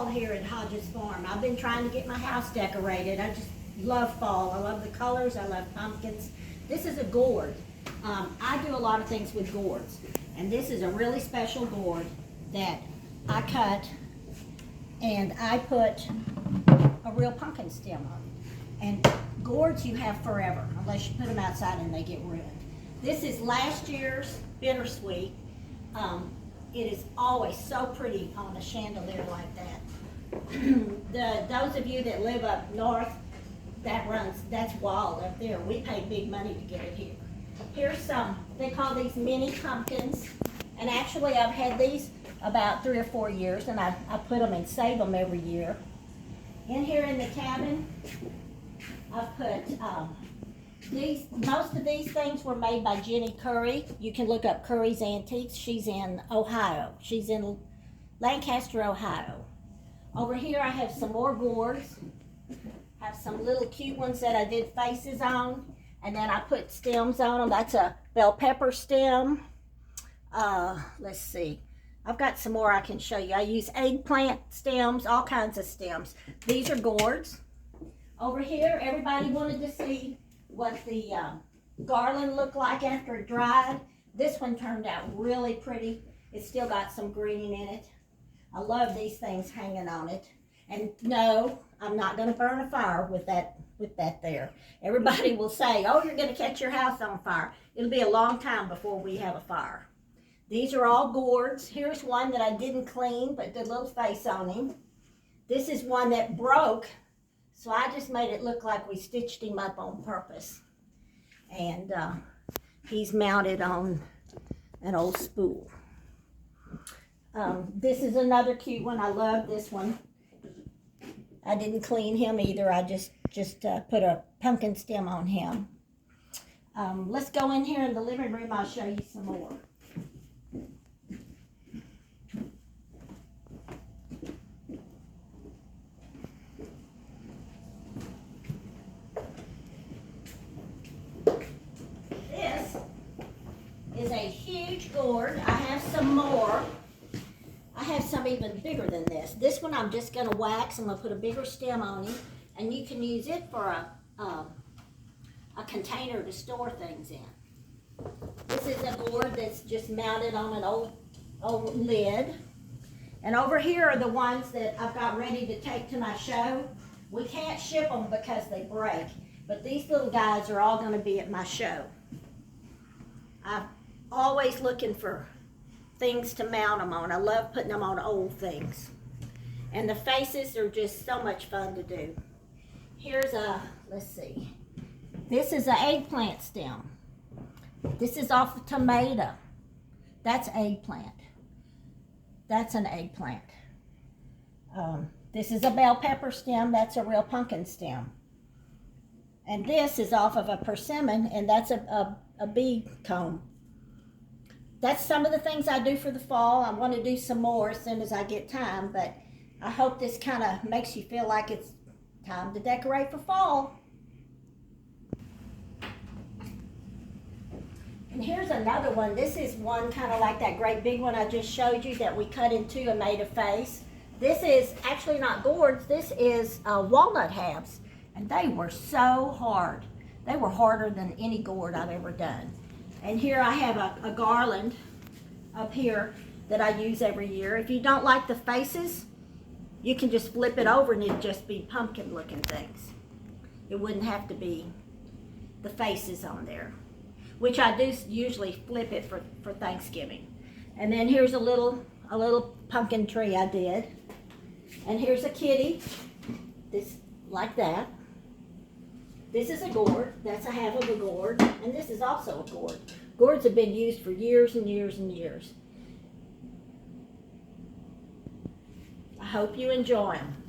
fall here at Hodges Farm. I've been trying to get my house decorated. I just love fall. I love the colors. I love pumpkins. This is a gourd. I do a lot of things with gourds. And this is a really special gourd that I cut and I put a real pumpkin stem on it. And gourds you have forever, unless you put them outside and they get ruined. This is last year's bittersweet. It is always so pretty on a chandelier like that. Those of you that live up north, that's wild up there. We pay big money to get it here. Here's some, they call these mini pumpkins. And actually I've had these about 3 or 4 years, and I put them and save them every year. In here in the cabin, I've put most of these things were made by Jenny Curry. You can look up Curry's Antiques. She's in Ohio. She's in Lancaster, Ohio. Over here I have some more gourds. I have some little cute ones that I did faces on. And then I put stems on them. That's a bell pepper stem. Let's see. I've got some more I can show you. I use eggplant stems, all kinds of stems. These are gourds. Over here, everybody wanted to see what the garland looked like after it dried. This one turned out really pretty. It's still got some green in it. I love these things hanging on it. And no, I'm not going to burn a fire with that there. Everybody will say, oh, you're going to catch your house on fire. It'll be a long time before we have a fire. These are all gourds. Here's one that I didn't clean, but did a little face on him. This is one that broke, so I just made it look like we stitched him up on purpose. And he's mounted on an old spool. This is another cute one. I love this one. I didn't clean him either. I just put a pumpkin stem on him. Let's go in here in the living room. I'll show you some more. This is a huge gourd. I have some more. I have some even bigger than this. This one I'm just going to wax. I'm going to put a bigger stem on it, and you can use it for a container to store things in. This is a gourd that's just mounted on an old lid. And over here are the ones that I've got ready to take to my show. We can't ship them because they break, but these little guys are all going to be at my show. I'm always looking for things to mount them on. I love putting them on old things. And the faces are just so much fun to do. Here's let's see. This is an eggplant stem. This is off a tomato. That's eggplant. That's an eggplant. This is a bell pepper stem. That's a real pumpkin stem. And this is off of a persimmon, and that's a bee comb. That's some of the things I do for the fall. I want to do some more as soon as I get time, but I hope this kind of makes you feel like it's time to decorate for fall. And here's another one. This is one kind of like that great big one I just showed you that we cut in two and made a face. This is actually not gourds. This is walnut halves, and they were so hard. They were harder than any gourd I've ever done. And here I have a garland up here that I use every year. If you don't like the faces, you can just flip it over and it'd just be pumpkin looking things. It wouldn't have to be the faces on there, which I do usually flip it for Thanksgiving. And then here's a little pumpkin tree I did. And here's a kitty, this like that. This is a gourd. That's a half of a gourd. And this is also a gourd. Gourds have been used for years and years and years. I hope you enjoy them.